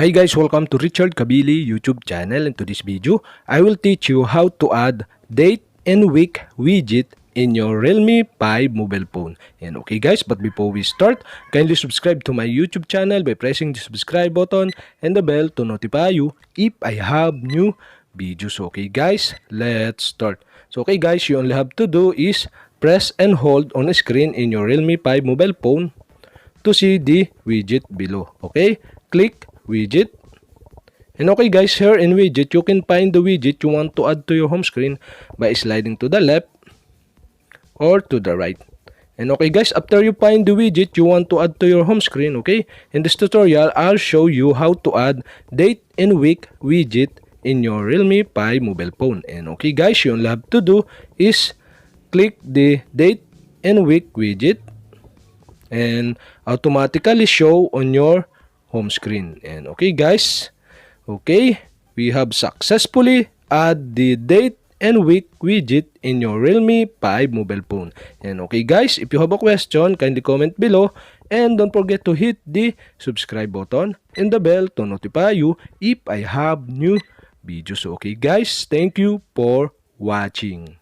Hi guys, welcome to Richard Cabile YouTube channel. In today's video, I will teach you how to add date and week widget in your Realme 5 mobile phone. And okay guys, but before we start, kindly subscribe to my YouTube channel by pressing the subscribe button and the bell to notify you if I have new videos. Okay guys, let's start. So okay guys, you only have to do is press and hold on a screen in your Realme 5 mobile phone to see the widget below. Okay, click widget. And okay guys, here in widget, you can find the widget you want to add to your home screen by sliding to the left or to the right. And okay guys, after you find the widget you want to add to your home screen, okay, in this tutorial, I'll show you how to add date and week widget in your Realme 5 mobile phone. And okay guys, you only have to do is click the date and week widget and automatically show on your home screen. And okay guys, okay, we have successfully add the date and week widget in your Realme 5 mobile phone. And okay guys, if you have a question, kindly comment below and don't forget to hit the subscribe button and the bell to notify you if I have new videos. Okay guys, thank you for watching.